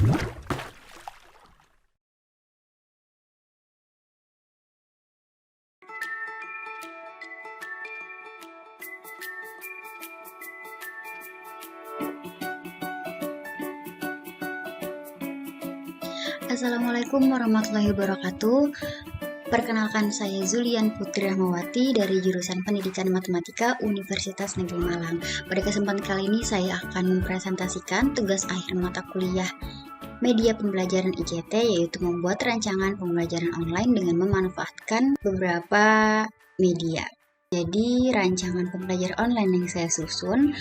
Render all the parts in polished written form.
Assalamualaikum warahmatullahi wabarakatuh. Perkenalkan, saya Zulian Putri Rahmawati dari jurusan Pendidikan Matematika Universitas Negeri Malang. Pada kesempatan kali ini saya akan mempresentasikan tugas akhir mata kuliah media pembelajaran ICT, yaitu membuat rancangan pembelajaran online dengan memanfaatkan beberapa media. Jadi rancangan pembelajaran online yang saya susun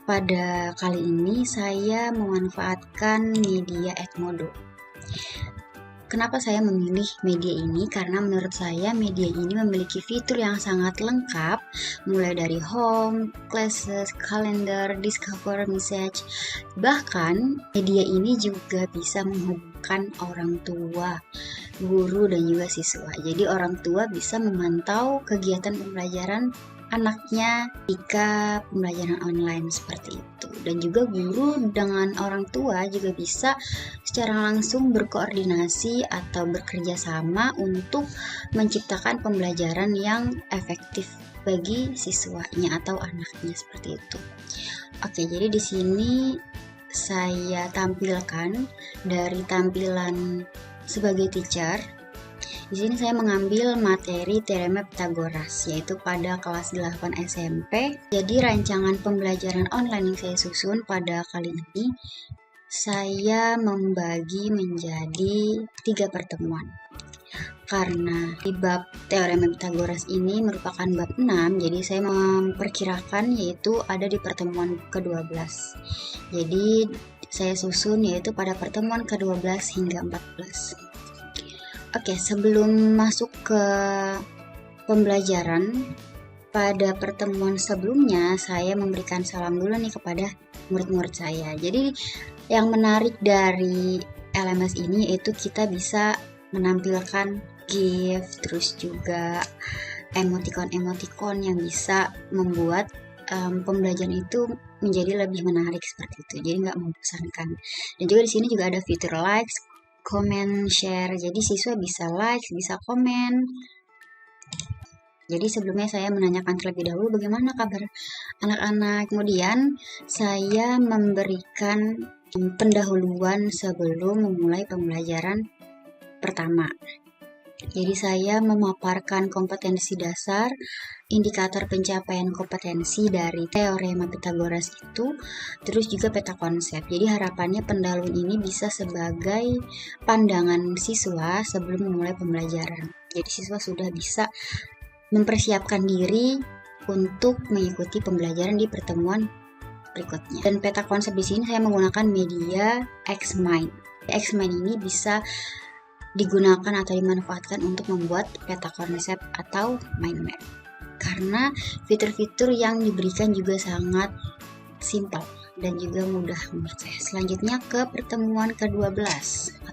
pada kali ini saya memanfaatkan media Edmodo. Kenapa saya memilih media ini? Karena menurut saya media ini memiliki fitur yang sangat lengkap, mulai dari home, classes, calendar, discover, message. Bahkan media ini juga bisa menghubungkan orang tua, guru, dan juga siswa. Jadi orang tua bisa memantau kegiatan pembelajaran anaknya jika pembelajaran online seperti itu, dan juga guru dengan orang tua juga bisa secara langsung berkoordinasi atau bekerja sama untuk menciptakan pembelajaran yang efektif bagi siswanya atau anaknya seperti itu. Oke, jadi di sini saya tampilkan dari tampilan sebagai teacher. Di sini saya mengambil materi teorema Pythagoras, yaitu pada kelas 8 SMP. Jadi rancangan pembelajaran online yang saya susun pada kali ini, saya membagi menjadi 3 pertemuan. Karena di bab teorema Pythagoras ini merupakan bab 6, jadi saya memperkirakan yaitu ada di pertemuan ke-12. Jadi saya susun yaitu pada pertemuan ke-12 hingga 14. Oke, sebelum masuk ke pembelajaran, pada pertemuan sebelumnya saya memberikan salam dulu nih kepada murid-murid saya. Jadi yang menarik dari LMS ini yaitu kita bisa menampilkan GIF, terus juga emoticon-emoticon yang bisa membuat pembelajaran itu menjadi lebih menarik seperti itu. Jadi nggak membosankan. Dan juga di sini juga ada fitur likes, komen, share. Jadi siswa bisa like, bisa komen. Jadi sebelumnya saya menanyakan terlebih dahulu bagaimana kabar anak-anak. Kemudian saya memberikan pendahuluan sebelum memulai pembelajaran pertama. Jadi saya memaparkan kompetensi dasar, indikator pencapaian kompetensi dari teorema Pythagoras itu, terus juga peta konsep. Jadi harapannya pendahuluan ini bisa sebagai pandangan siswa sebelum memulai pembelajaran. Jadi siswa sudah bisa mempersiapkan diri untuk mengikuti pembelajaran di pertemuan berikutnya. Dan peta konsep di sini saya menggunakan media Xmind. Xmind ini bisa digunakan atau dimanfaatkan untuk membuat peta konsep atau mind map. Karena fitur-fitur yang diberikan juga sangat simpel dan juga mudah menurut saya. Selanjutnya ke pertemuan ke-12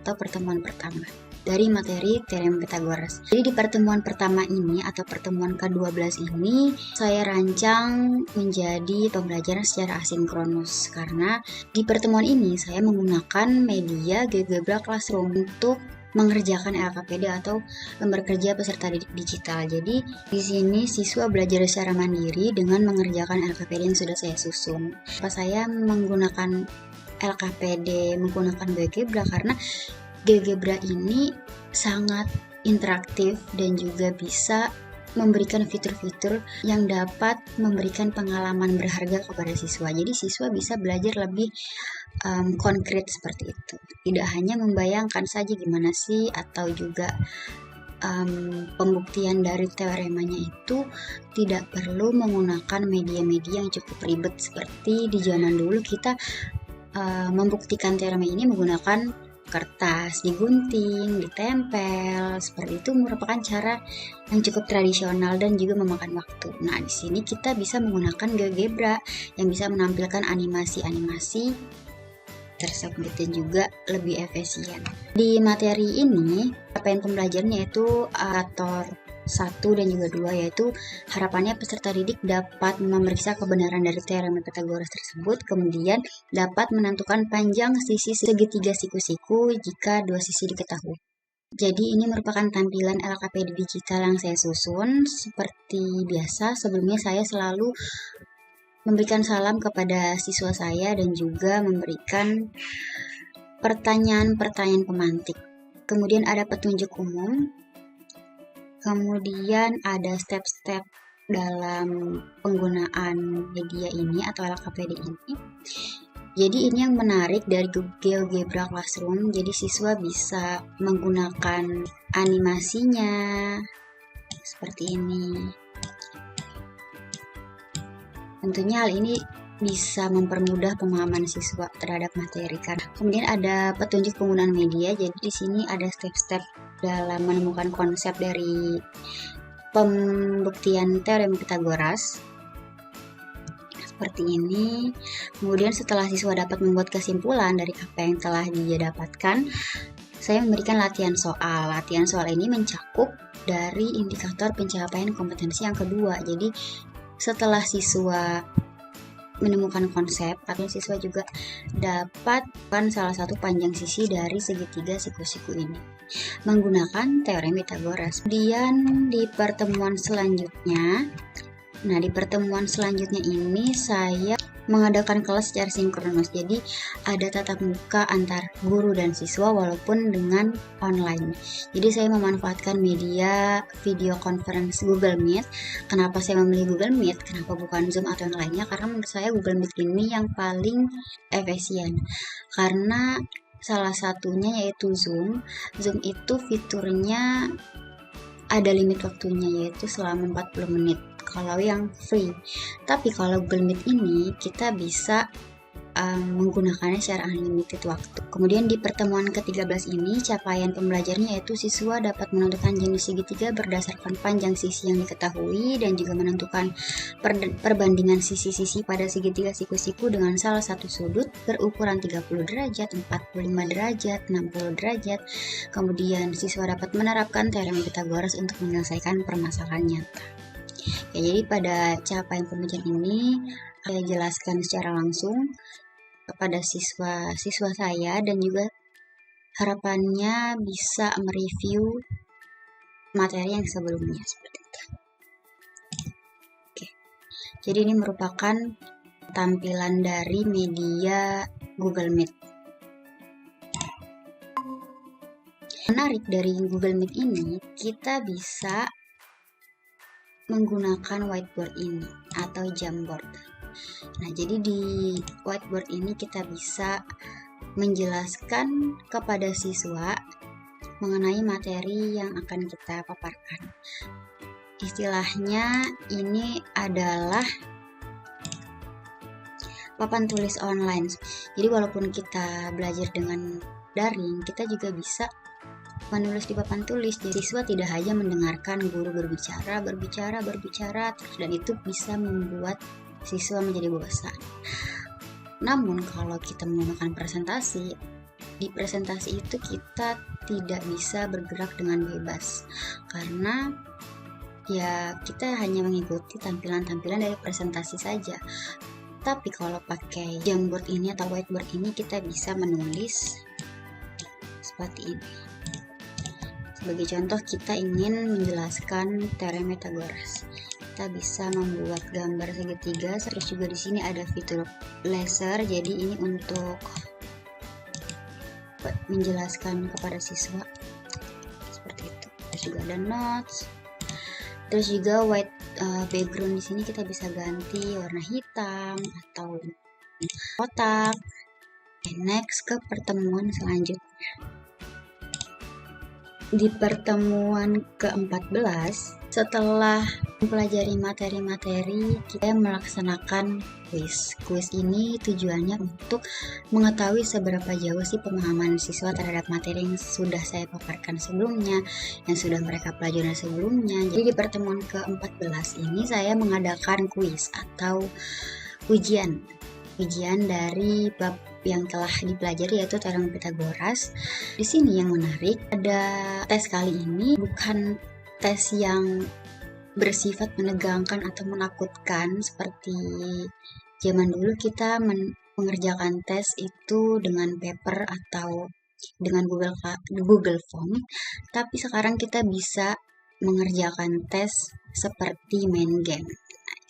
atau pertemuan pertama dari materi teorema Pythagoras. Jadi di pertemuan pertama ini atau pertemuan ke-12 ini saya rancang menjadi pembelajaran secara asinkronus, karena di pertemuan ini saya menggunakan media GeoGebra Classroom untuk mengerjakan LKPD atau lembar kerja peserta didik digital. Jadi di sini siswa belajar secara mandiri dengan mengerjakan LKPD yang sudah saya susun. Saya menggunakan LKPD menggunakan GeoGebra karena GeoGebra ini sangat interaktif dan juga bisa memberikan fitur-fitur yang dapat memberikan pengalaman berharga kepada siswa. Jadi siswa bisa belajar lebih konkret seperti itu. Tidak hanya membayangkan saja gimana sih, atau juga pembuktian dari teoremanya itu tidak perlu menggunakan media-media yang cukup ribet seperti di zaman dulu kita membuktikan teorema ini menggunakan kertas, digunting, ditempel. Seperti itu merupakan cara yang cukup tradisional dan juga memakan waktu. Nah, di sini kita bisa menggunakan GeoGebra yang bisa menampilkan animasi-animasi tersebut dan juga lebih efisien. Di materi ini, capaian pembelajarannya yaitu atur 1 dan juga 2, yaitu harapannya peserta didik dapat memeriksa kebenaran dari teorema Pythagoras tersebut, kemudian dapat menentukan panjang sisi segitiga siku-siku jika dua sisi diketahui. Jadi ini merupakan tampilan LKPD digital yang saya susun. Seperti biasa, sebelumnya saya selalu memberikan salam kepada siswa saya dan juga memberikan pertanyaan-pertanyaan pemantik. Kemudian ada petunjuk umum, kemudian ada step-step dalam penggunaan media ini atau LKPD ini. Jadi ini yang menarik dari GeoGebra Classroom, jadi siswa bisa menggunakan animasinya seperti ini. Tentunya hal ini bisa mempermudah pemahaman siswa terhadap materi kan. Kemudian ada petunjuk penggunaan media. Jadi di sini ada step-step dalam menemukan konsep dari pembuktian teorema Pythagoras. Seperti ini. Kemudian setelah siswa dapat membuat kesimpulan dari apa yang telah dia dapatkan, saya memberikan latihan soal. Latihan soal ini mencakup dari indikator pencapaian kompetensi yang kedua. Jadi setelah siswa menemukan konsep, artinya siswa juga dapat salah satu panjang sisi dari segitiga siku-siku ini menggunakan teorema Pythagoras. Kemudian di pertemuan selanjutnya, ini saya mengadakan kelas secara sinkronus. Jadi ada tatap muka antar guru dan siswa walaupun dengan online. Jadi saya memanfaatkan media video conference Google Meet. Kenapa saya memilih Google Meet? Kenapa bukan Zoom atau yang lainnya? Karena menurut saya Google Meet ini yang paling efisien. Karena salah satunya yaitu Zoom. Zoom itu fiturnya ada limit waktunya, yaitu selama 40 menit. Kalau yang free. Tapi kalau Google Meet ini kita bisa menggunakannya secara unlimited waktu. Kemudian di pertemuan ke-13 ini capaian pembelajarnya yaitu siswa dapat menentukan jenis segitiga berdasarkan panjang sisi yang diketahui dan juga menentukan perbandingan sisi-sisi pada segitiga siku-siku dengan salah satu sudut berukuran 30 derajat, 45 derajat, 60 derajat. Kemudian siswa dapat menerapkan teorema Pythagoras untuk menyelesaikan permasalahan nyata. Ya, jadi pada capaian pembelajaran ini saya jelaskan secara langsung kepada siswa saya dan juga harapannya bisa mereview materi yang sebelumnya seperti itu. Oke. Jadi ini merupakan tampilan dari media Google Meet. Menarik dari Google Meet ini, kita bisa menggunakan whiteboard ini atau Jamboard. Nah, jadi di whiteboard ini kita bisa menjelaskan kepada siswa mengenai materi yang akan kita paparkan. Istilahnya ini adalah papan tulis online. Jadi walaupun kita belajar dengan daring, kita juga bisa menulis di papan tulis. Jadi siswa tidak hanya mendengarkan guru berbicara terus, dan itu bisa membuat siswa menjadi bosan. Namun kalau kita menggunakan presentasi, di presentasi itu kita tidak bisa bergerak dengan bebas karena ya kita hanya mengikuti tampilan-tampilan dari presentasi saja. Tapi kalau pakai Jamboard ini atau whiteboard ini kita bisa menulis seperti ini. Sebagai contoh, kita ingin menjelaskan teorema Pythagoras. Kita bisa membuat gambar segitiga, terus juga di sini ada fitur laser. Jadi ini untuk menjelaskan kepada siswa seperti itu. Terus juga ada notes. Terus juga white background di sini kita bisa ganti warna hitam atau kotak. Next ke pertemuan selanjutnya. Di pertemuan ke-14, setelah mempelajari materi-materi, kita melaksanakan kuis. Kuis ini tujuannya untuk mengetahui seberapa jauh sih pemahaman siswa terhadap materi yang sudah saya paparkan sebelumnya, yang sudah mereka pelajari sebelumnya. Jadi di pertemuan ke-14 ini saya mengadakan kuis atau ujian dari bab yang telah dipelajari yaitu teorema Pythagoras. Di sini yang menarik, ada tes kali ini bukan tes yang bersifat menegangkan atau menakutkan seperti zaman dulu kita mengerjakan tes itu dengan paper atau dengan Google Form, tapi sekarang kita bisa mengerjakan tes seperti main game.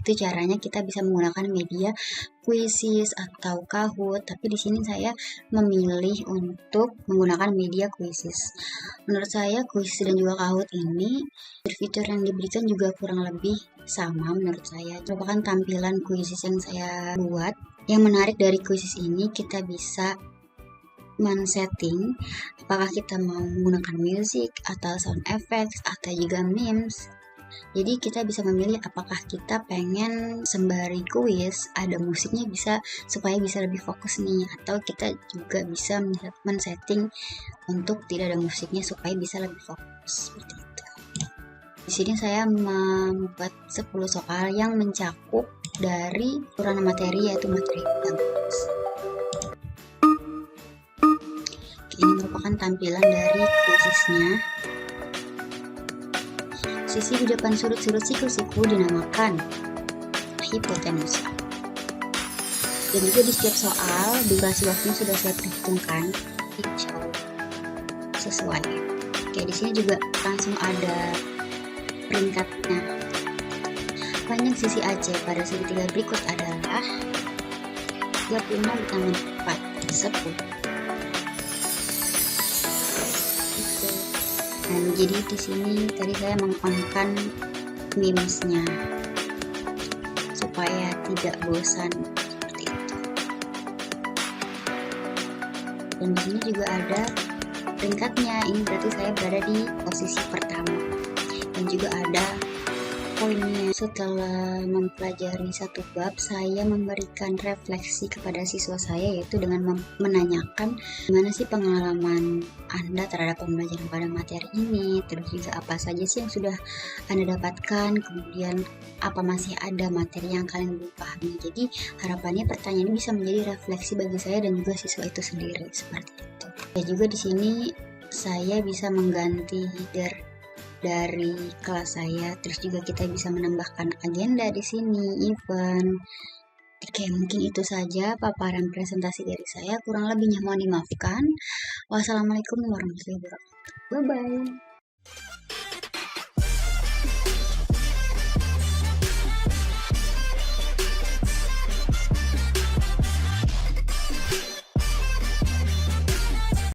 Itu caranya kita bisa menggunakan media Quizzes atau Kahoot, tapi di sini saya memilih untuk menggunakan media Quizzes. Menurut saya Quizzes dan juga Kahoot ini fitur yang diberikan juga kurang lebih sama menurut saya. Merupakan tampilan Quizzes yang saya buat. Yang menarik dari Quizzes ini kita bisa men-setting apakah kita mau menggunakan musik atau sound effects atau juga memes. Jadi kita bisa memilih apakah kita pengen sembari kuis ada musiknya bisa supaya bisa lebih fokus nih, atau kita juga bisa men-setting untuk tidak ada musiknya supaya bisa lebih fokus seperti itu. Di sini saya membuat 10 soal yang mencakup dari ukuran materi yaitu materi bagus. Ini merupakan tampilan dari kuisnya. Sisi di depan sudut-sudut siku-siku dinamakan hipotenusa. Dan juga di setiap soal, durasi waktunya sudah saya perhitungkan sesuai. Oke, di sini juga langsung ada peringkatnya. Panjang sisi AC pada segitiga berikut adalah 36 ditambah 4, 10. Nah, jadi di sini tadi saya mengonkan memesnya supaya tidak bosan seperti itu. Dan di sini juga ada peringkatnya. Ini berarti saya berada di posisi pertama. Dan juga ada poinnya. Setelah mempelajari satu bab, saya memberikan refleksi kepada siswa saya, yaitu dengan menanyakan gimana sih pengalaman Anda terhadap pembelajaran pada materi ini, terus juga apa saja sih yang sudah Anda dapatkan, kemudian apa masih ada materi yang kalian belum pahami. Jadi harapannya pertanyaan ini bisa menjadi refleksi bagi saya dan juga siswa itu sendiri seperti itu. Dan juga di sini saya bisa mengganti leader dari kelas saya, terus juga kita bisa menambahkan agenda di sini, event. Oke, mungkin itu saja paparan presentasi dari saya. Kurang lebihnya mohon dimaafkan. Wassalamualaikum warahmatullahi wabarakatuh. Bye bye.